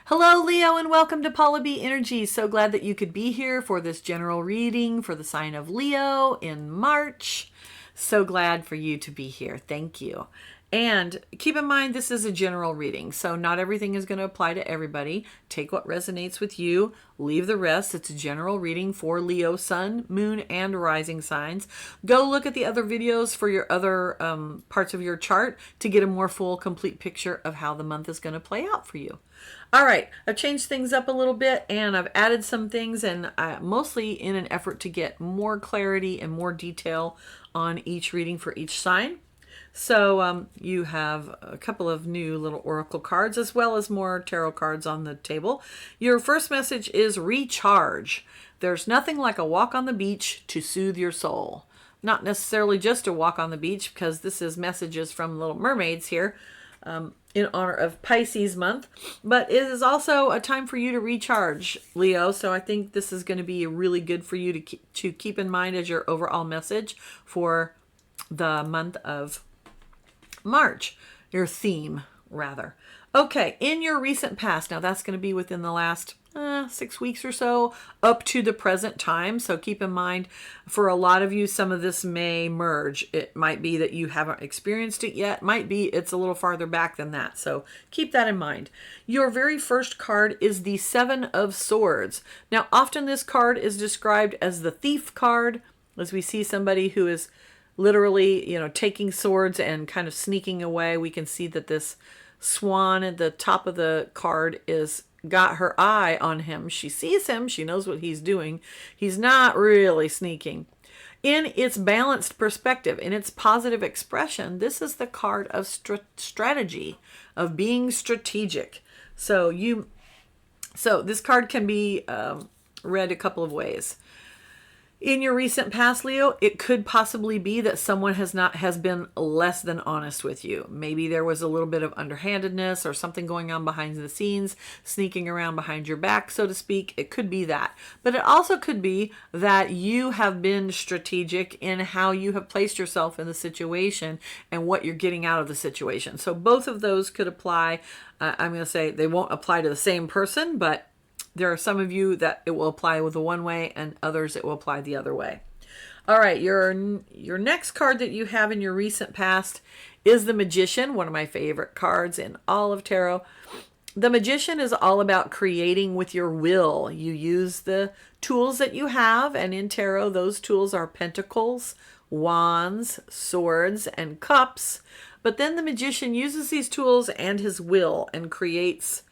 Hello, Leo, and welcome to Paula B Energy. So glad that you could be here for this general reading for the sign of Leo in March. So glad for you to be here. Thank you. And keep in mind, this is a general reading, so not everything is going to apply to everybody. Take what resonates with you, leave the rest. It's a general reading for Leo, Sun, Moon, and Rising signs. Go look at the other videos for your other parts of your chart to get a more full, complete picture of how the month is going to play out for you. All right, I've changed things up a little bit and I've added some things, and mostly in an effort to get more clarity and more detail on each reading for each sign. So you have a couple of new little oracle cards as well as more tarot cards on the table. Your first message is recharge. There's nothing like a walk on the beach to soothe your soul. Not necessarily just a walk on the beach, because this is messages from Little Mermaids here in honor of Pisces month. But it is also a time for you to recharge, Leo. So I think this is going to be really good for you to keep in mind as your overall message for the month of March, your theme rather. Okay, in your recent past, now that's going to be within the last 6 weeks or so up to the present time. So keep in mind, for a lot of you, some of this may merge. It might be that you haven't experienced it yet. Might be it's a little farther back than that. So keep that in mind. Your very first card is the Seven of Swords. Now, often this card is described as the thief card, as we see somebody who is literally, taking swords and kind of sneaking away. We can see that this swan at the top of the card is got her eye on him. She sees him. She knows what he's doing. He's not really sneaking. In its balanced perspective, in its positive expression, this is the card of strategy, of being strategic. So this card can be read a couple of ways. In your recent past, Leo, it could possibly be that someone has been less than honest with you. Maybe there was a little bit of underhandedness or something going on behind the scenes, sneaking around behind your back, so to speak. It could be that. But it also could be that you have been strategic in how you have placed yourself in the situation and what you're getting out of the situation. So both of those could apply. I'm going to say they won't apply to the same person, but there are some of you that it will apply with the one way, and others it will apply the other way. All right, your next card that you have in your recent past is the Magician, one of my favorite cards in all of tarot. The Magician is all about creating with your will. You use the tools that you have, and in tarot, those tools are pentacles, wands, swords, and cups. But then the Magician uses these tools and his will and creates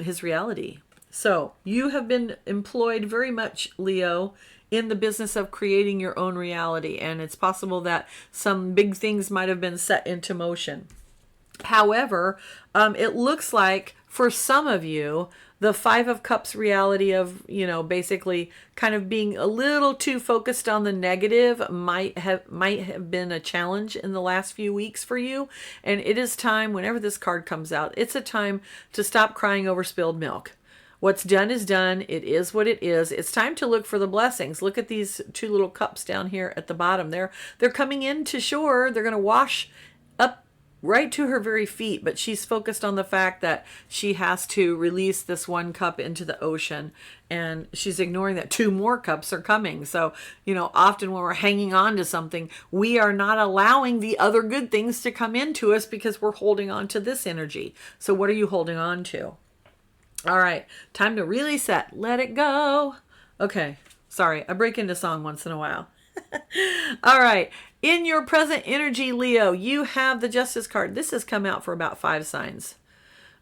his reality. So you have been employed very much, Leo, in the business of creating your own reality. And it's possible that some big things might have been set into motion. However, it looks like for some of you, the Five of Cups reality of, basically kind of being a little too focused on the negative might have been a challenge in the last few weeks for you. And it is time, whenever this card comes out, it's a time to stop crying over spilled milk. What's done is done. It is what it is. It's time to look for the blessings. Look at these two little cups down here at the bottom. They're coming into shore. They're going to wash up right to her very feet, but she's focused on the fact that she has to release this one cup into the ocean, and she's ignoring that two more cups are coming. So, often when we're hanging on to something, we are not allowing the other good things to come into us because we're holding on to this energy. So what are you holding on to? All right, time to really set. Let it go. Okay, sorry, I break into song once in a while. All right, in your present energy, Leo, you have the Justice card. This has come out for about 5 signs.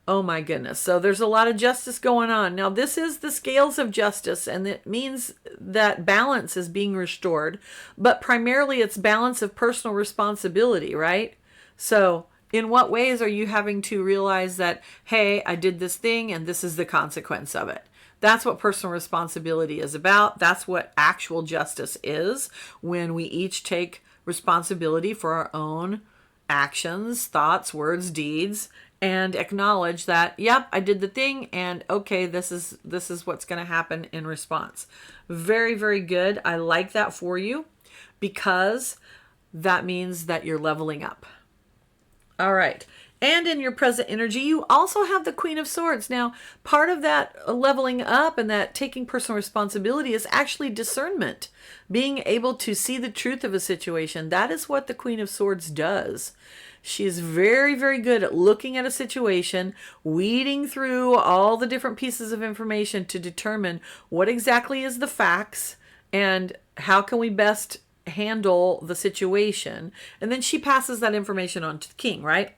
Oh my goodness. So there's a lot of justice going on. Now, this is the scales of justice, and it means that balance is being restored, but primarily it's balance of personal responsibility, right? So in what ways are you having to realize that, hey, I did this thing and this is the consequence of it? That's what personal responsibility is about. That's what actual justice is, when we each take responsibility for our own actions, thoughts, words, deeds, and acknowledge that, yep, I did the thing, and okay, this is what's going to happen in response. Very, very good. I like that for you, because that means that you're leveling up. All right. And in your present energy, you also have the Queen of Swords. Now, part of that leveling up and that taking personal responsibility is actually discernment, being able to see the truth of a situation. That is what the Queen of Swords does. She is very, very good at looking at a situation, weeding through all the different pieces of information to determine what exactly is the facts and how can we best handle the situation. And then she passes that information on to the king, right?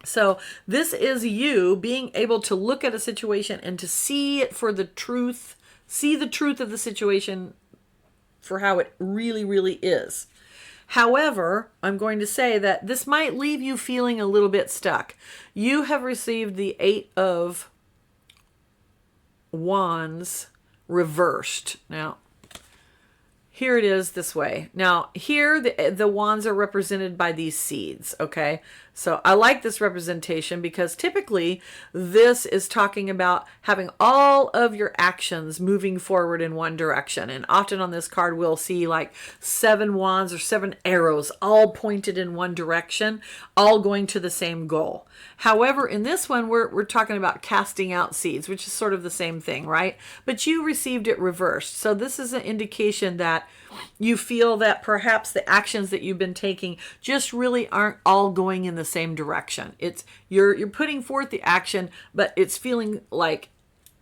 So this is you being able to look at a situation and to see it for the truth, see the truth of the situation for how it really, really is. However, I'm going to say that this might leave you feeling a little bit stuck. You have received the 8 of Wands reversed. Now, here it is this way. Now, here the wands are represented by these seeds, okay? So I like this representation because typically this is talking about having all of your actions moving forward in one direction. And often on this card, we'll see like 7 wands or 7 arrows all pointed in one direction, all going to the same goal. However, in this one, we're talking about casting out seeds, which is sort of the same thing, right? But you received it reversed. So this is an indication that you feel that perhaps the actions that you've been taking just really aren't all going in the same direction. It's you're putting forth the action, but it's feeling like,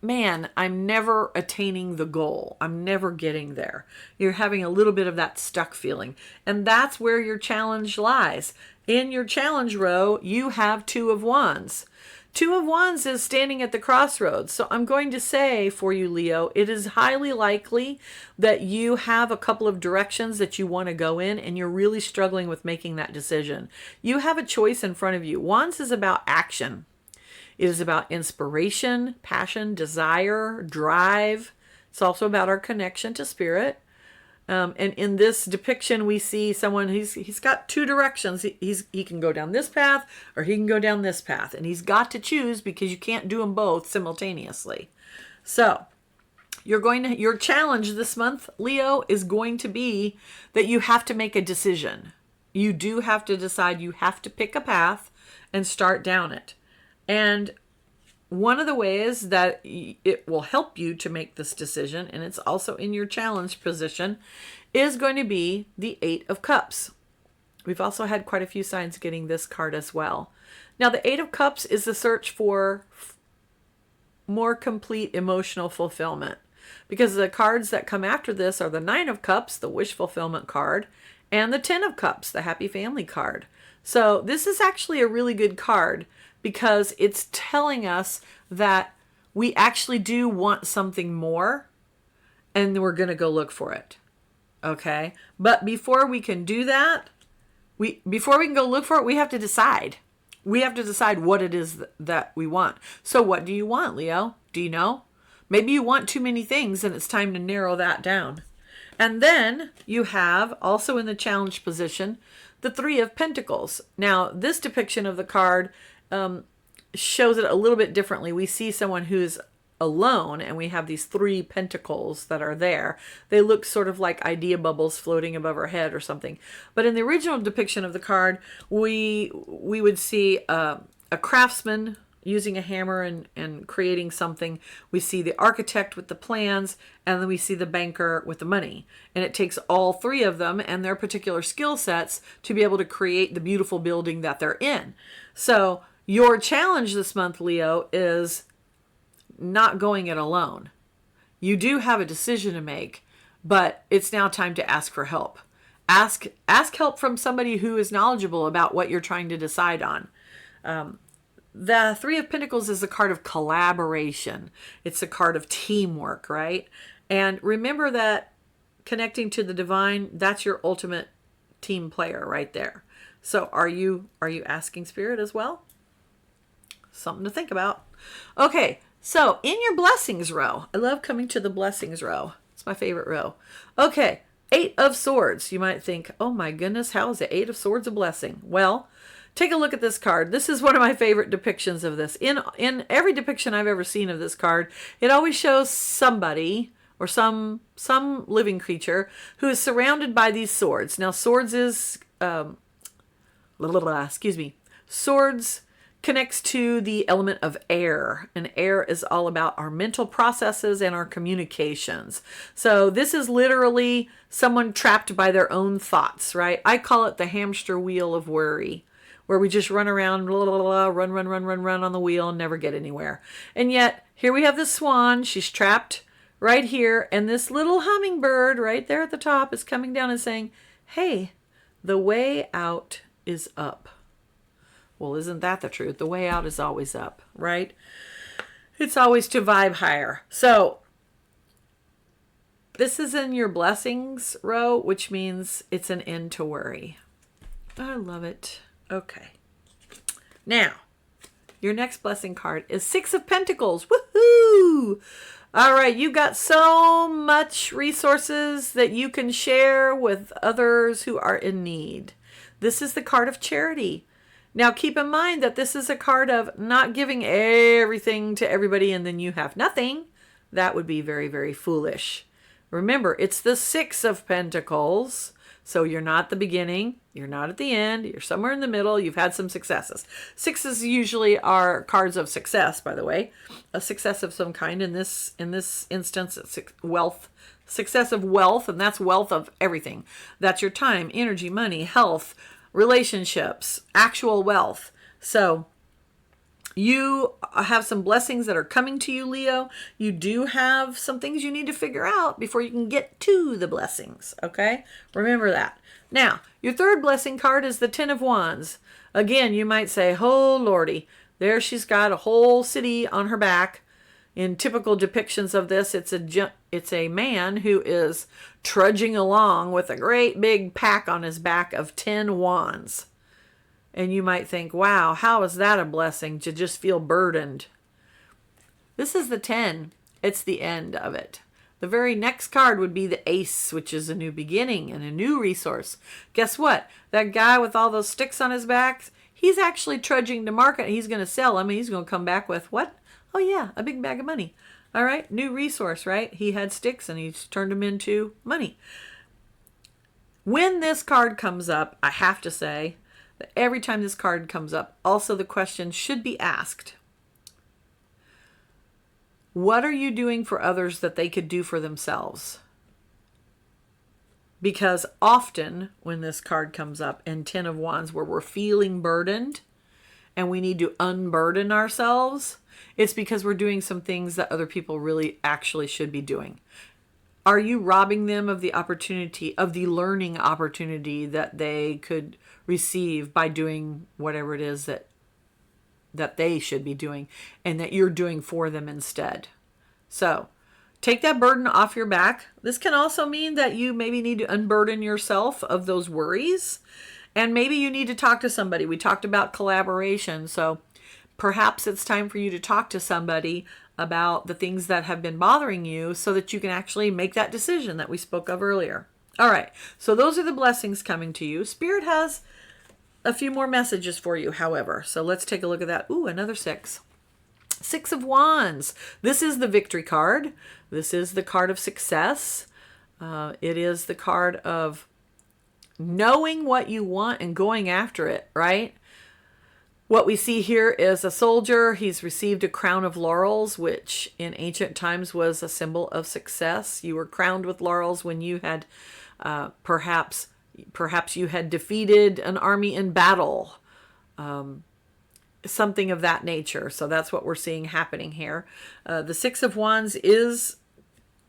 man, I'm never attaining the goal. I'm never getting there. You're having a little bit of that stuck feeling. And that's where your challenge lies. In your challenge row, you have 2 of Wands. 2 of Wands is standing at the crossroads. So I'm going to say for you, Leo, it is highly likely that you have a couple of directions that you want to go in and you're really struggling with making that decision. You have a choice in front of you. Wands is about action. It is about inspiration, passion, desire, drive. It's also about our connection to spirit. And in this depiction, we see someone, he's got 2 directions. He can go down this path or he can go down this path. And he's got to choose because you can't do them both simultaneously. So your challenge this month, Leo, is going to be that you have to make a decision. You do have to decide. You have to pick a path and start down it. And one of the ways that it will help you to make this decision, and it's also in your challenge position, is going to be the 8 of Cups. We've also had quite a few signs getting this card as well. Now, the 8 of Cups is the search for more complete emotional fulfillment, because the cards that come after this are the 9 of Cups, the wish fulfillment card, and the 10 of Cups, the happy family card. So this is actually a really good card because it's telling us that we actually do want something more and we're going to go look for it. Okay? But before we can do that, before we can go look for it, we have to decide. We have to decide what it is that we want. So what do you want, Leo? Do you know? Maybe you want too many things and it's time to narrow that down. And then you have, also in the challenge position, the 3 of Pentacles. Now, this depiction of the card shows it a little bit differently. We see someone who's alone and we have these 3 pentacles that are there. They look sort of like idea bubbles floating above her head or something. But in the original depiction of the card, we would see a craftsman using a hammer and creating something. We see the architect with the plans, and then we see the banker with the money. And it takes all 3 of them and their particular skill sets to be able to create the beautiful building that they're in. So your challenge this month, Leo, is not going it alone. You do have a decision to make, but it's now time to ask for help. Ask help from somebody who is knowledgeable about what you're trying to decide on. The 3 of Pentacles is a card of collaboration. It's a card of teamwork, right? And remember that connecting to the divine, that's your ultimate team player right there. So are you asking Spirit as well? Something to think about. Okay, so in your blessings row, I love coming to the blessings row. It's my favorite row. Okay, 8 of Swords. You might think, oh my goodness, how is the 8 of Swords a blessing? Well, take a look at this card. This is one of my favorite depictions of this. In every depiction I've ever seen of this card, it always shows somebody or some living creature who is surrounded by these swords. Now, swords is, swords connects to the element of air, and air is all about our mental processes and our communications. So this is literally someone trapped by their own thoughts, right? I call it the hamster wheel of worry, where we just run around, blah, blah, blah, run on the wheel and never get anywhere. And yet here we have the swan. She's trapped right here, and this little hummingbird right there at the top is coming down and saying, hey, the way out is up. Well, isn't that the truth? The way out is always up, right? It's always to vibe higher. So this is in your blessings row, which means it's an end to worry. I love it. Okay. Now, your next blessing card is Six of Pentacles. Woohoo! All right, you got so much resources that you can share with others who are in need. This is the card of charity. Now, keep in mind that this is a card of not giving everything to everybody and then you have nothing. That would be very, very foolish. Remember, it's the Six of Pentacles. So you're not the beginning, you're not at the end, you're somewhere in the middle, you've had some successes. Sixes usually are cards of success, by the way. A success of some kind. In this instance, it's wealth. Success of wealth, and that's wealth of everything. That's your time, energy, money, health, relationships, actual wealth. So you have some blessings that are coming to you, Leo. You do have some things you need to figure out before you can get to the blessings, okay? Remember that. Now, your third blessing card is the Ten of Wands. Again, you might say, oh, Lordy, there she's got a whole city on her back. In typical depictions of this, it's a man who is trudging along with a great big pack on his back of 10 wands. And you might think, wow, how is that a blessing to just feel burdened? This is the 10. It's the end of it. The very next card would be the Ace, which is a new beginning and a new resource. Guess what? That guy with all those sticks on his back, he's actually trudging to market. He's going to sell them. He's going to come back with what? Oh, yeah, a big bag of money. All right, new resource, right? He had sticks and he's turned them into money. When this card comes up, I have to say that every time this card comes up, also the question should be asked. What are you doing for others that they could do for themselves? Because often when this card comes up in 10 of Wands where we're feeling burdened and we need to unburden ourselves, it's because we're doing some things that other people really actually should be doing. Are you robbing them of the opportunity, of the learning opportunity that they could receive by doing whatever it is that they should be doing and that you're doing for them instead? So take that burden off your back. This can also mean that you maybe need to unburden yourself of those worries, and maybe you need to talk to somebody. We talked about collaboration, so perhaps it's time for you to talk to somebody about the things that have been bothering you so that you can actually make that decision that we spoke of earlier. All right, so those are the blessings coming to you. Spirit has a few more messages for you, however. So let's take a look at that. Ooh, another 6. 6 of Wands. This is the victory card. This is the card of success. It is the card of knowing what you want and going after it, right? What we see here is a soldier. He's received a crown of laurels, which in ancient times was a symbol of success. You were crowned with laurels when you had perhaps you had defeated an army in battle, something of that nature. So that's what we're seeing happening here. The 6 of Wands is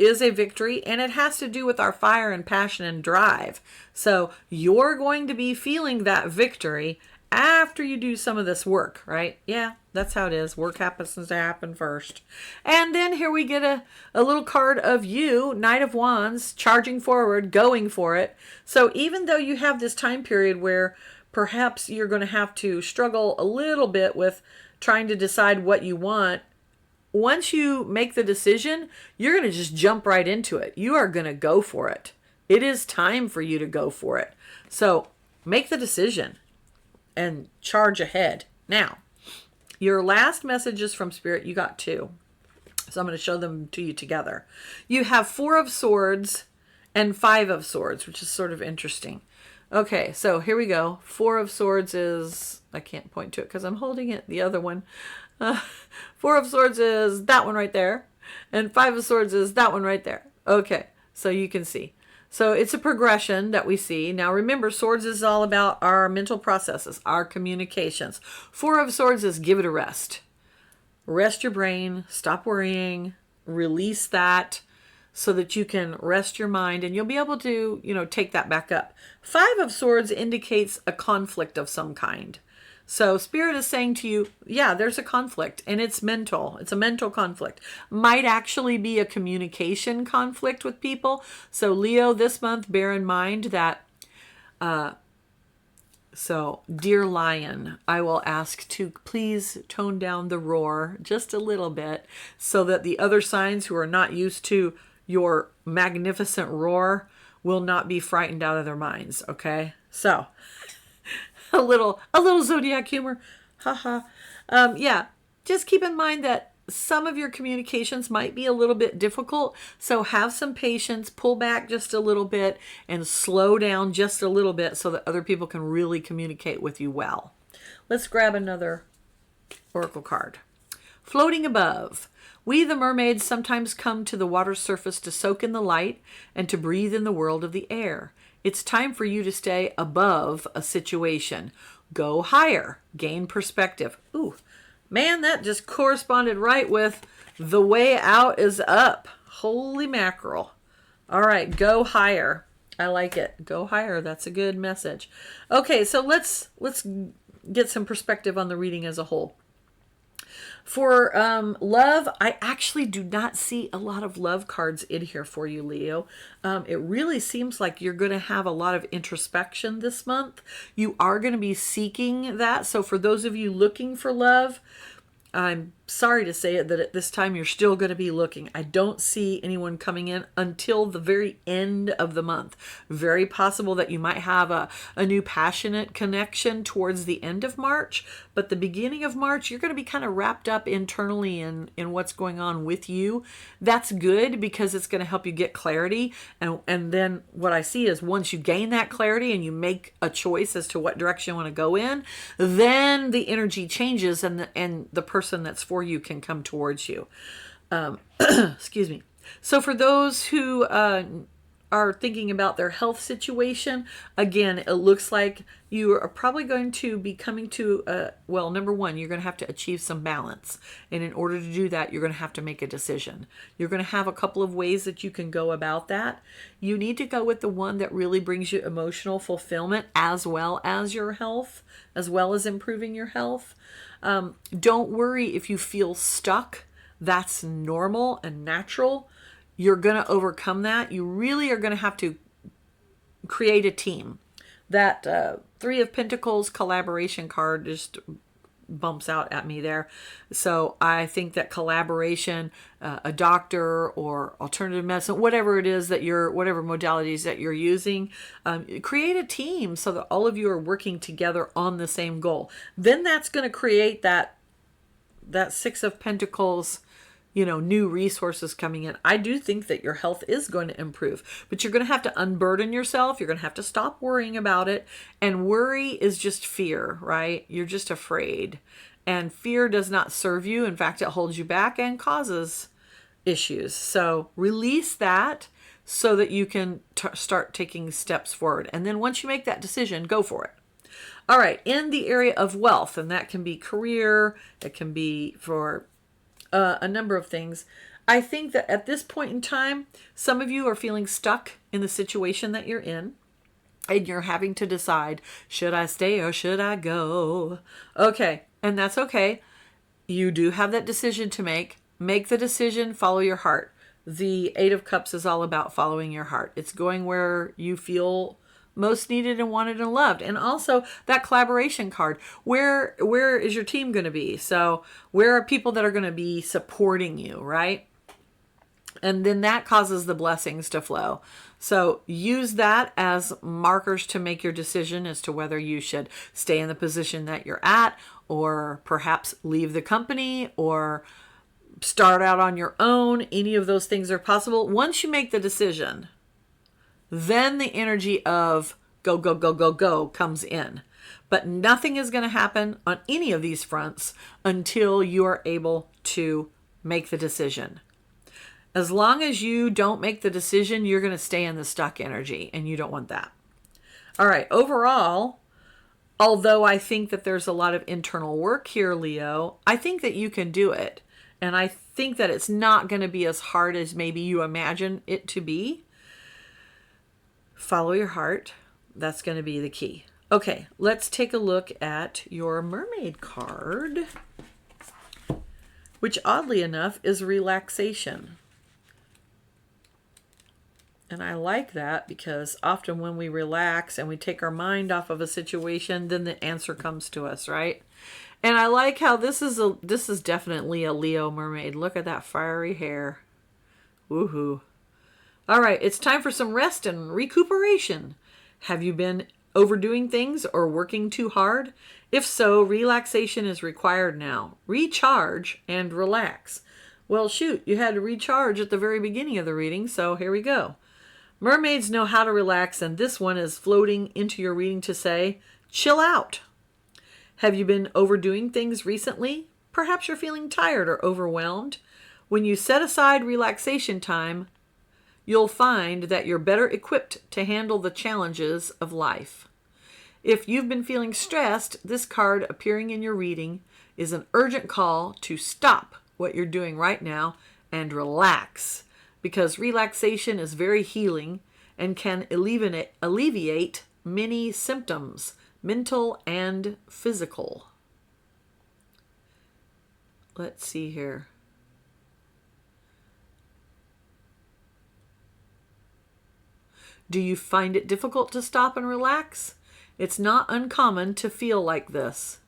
a victory, and it has to do with our fire and passion and drive. So you're going to be feeling that victory after you do some of this work, right? Yeah, that's how it is. Work happens to happen first. And then here we get a little card of you, Knight of Wands, charging forward, going for it. So even though you have this time period where perhaps you're going to have to struggle a little bit with trying to decide what you want, once you make the decision, you're going to just jump right into it. You are going to go for it. It is time for you to go for it. So make the decision and charge ahead. Now, your last messages from Spirit, you got 2. So I'm going to show them to you together. You have 4 of Swords and 5 of Swords, which is sort of interesting. Okay, so here we go. 4 of Swords is I can't point to it because I'm holding it. The other one. Four of Swords is that one right there. And Five of Swords is that one right there. Okay, so you can see. So it's a progression that we see. Now remember, Swords is all about our mental processes, our communications. Four of Swords is give it a rest. Rest your brain, stop worrying, release that so that you can rest your mind and you'll be able to, take that back up. Five of Swords indicates a conflict of some kind. So Spirit is saying to you, yeah, there's a conflict and it's mental. It's a mental conflict. Might actually be a communication conflict with people. So Leo, this month, bear in mind that, so dear lion, I will ask to please tone down the roar just a little bit so that the other signs who are not used to your magnificent roar will not be frightened out of their minds. Okay. So a little zodiac humor. Haha. Yeah, just keep in mind that some of your communications might be a little bit difficult. So have some patience, pull back just a little bit and slow down just a little bit so that other people can really communicate with you well. Let's grab another oracle card. Floating above. We, the mermaids, sometimes come to the water's surface to soak in the light and to breathe in the world of the air. It's time for you to stay above a situation. Go higher. Gain perspective. Ooh, man, that just corresponded right with the way out is up. Holy mackerel. All right, go higher. I like it. Go higher. That's a good message. Okay, so let's get some perspective on the reading as a whole. For love, I actually do not see a lot of love cards in here for you, Leo. It really seems like you're going to have a lot of introspection this month. You are going to be seeking that. So for those of you looking for love, I'm sorry to say it that at this time you're still going to be looking. I don't see anyone coming in until the very end of the month. Very possible that you might have a new passionate connection towards the end of March, but the beginning of March, you're going to be kind of wrapped up internally in what's going on with you. That's good because it's going to help you get clarity. And then what I see is once you gain that clarity and you make a choice as to what direction you want to go in, then the energy changes and the person that's for you can come towards you. Excuse me. So for those who are thinking about their health situation, again, it looks like you are probably going to be coming to, well, number one, you're going to have to achieve some balance. And in order to do that, you're going to have to make a decision. You're going to have a couple of ways that you can go about that. You need to go with the one that really brings you emotional fulfillment as well as your health, as well as improving your health. Don't worry if you feel stuck. That's normal and natural. You're going to overcome that. You really are going to have to create a team. That Three of Pentacles collaboration card just bumps out at me there. So I think that collaboration, a doctor or alternative medicine, whatever it is that whatever modalities that you're using, create a team so that all of you are working together on the same goal. Then that's going to create that Six of Pentacles, new resources coming in. I do think that your health is going to improve, but you're going to have to unburden yourself. You're going to have to stop worrying about it. And worry is just fear, right? You're just afraid. And fear does not serve you. In fact, it holds you back and causes issues. So release that so that you can start taking steps forward. And then once you make that decision, go for it. All right. In the area of wealth, and that can be career, it can be for a number of things. I think that at this point in time, some of you are feeling stuck in the situation that you're in, and you're having to decide, should I stay or should I go? Okay, and that's okay. You do have that decision to make. Make the decision, follow your heart. The Eight of Cups is all about following your heart. It's going where you feel most needed and wanted and loved. And also that collaboration card. Where is your team going to be? So where are people that are going to be supporting you, right? And then that causes the blessings to flow. So use that as markers to make your decision as to whether you should stay in the position that you're at, or perhaps leave the company, or start out on your own. Any of those things are possible. Once you make the decision, then the energy of go, go, go, go, go comes in. But nothing is going to happen on any of these fronts until you are able to make the decision. As long as you don't make the decision, you're going to stay in the stuck energy, and you don't want that. All right, overall, although I think that there's a lot of internal work here, Leo, I think that you can do it. And I think that it's not going to be as hard as maybe you imagine it to be. Follow your heart. That's going to be the key. Okay, let's take a look at your mermaid card, which oddly enough is relaxation. And I like that because often when we relax and we take our mind off of a situation, then the answer comes to us, right? And I like how this is definitely a Leo mermaid. Look at that fiery hair. Woohoo. All right, it's time for some rest and recuperation. Have you been overdoing things or working too hard? If so, relaxation is required now. Recharge and relax. Well, shoot, you had to recharge at the very beginning of the reading, so here we go. Mermaids know how to relax, and this one is floating into your reading to say, chill out. Have you been overdoing things recently? Perhaps you're feeling tired or overwhelmed. When you set aside relaxation time, you'll find that you're better equipped to handle the challenges of life. If you've been feeling stressed, this card appearing in your reading is an urgent call to stop what you're doing right now and relax, because relaxation is very healing and can alleviate many symptoms, mental and physical. Let's see here. Do you find it difficult to stop and relax? It's not uncommon to feel like this.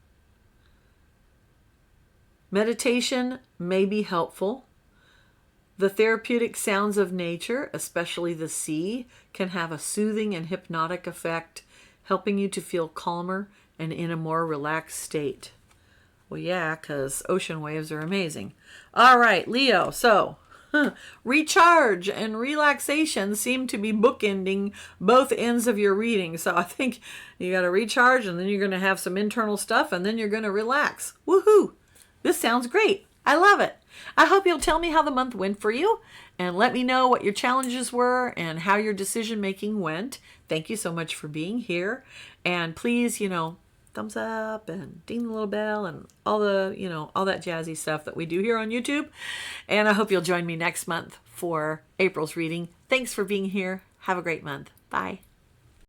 Meditation may be helpful. The therapeutic sounds of nature, especially the sea, can have a soothing and hypnotic effect, helping you to feel calmer and in a more relaxed state. Well, yeah, because ocean waves are amazing. All right, Leo, so recharge and relaxation seem to be bookending both ends of your reading. So I think you got to recharge, and then you're going to have some internal stuff, and then you're going to relax. Woohoo! This sounds great. I love it. I hope you'll tell me how the month went for you, and let me know what your challenges were and how your decision making went. Thank you so much for being here. And please, thumbs up and ding the little bell and all the, all that jazzy stuff that we do here on YouTube. And I hope you'll join me next month for April's reading. Thanks for being here. Have a great month. Bye.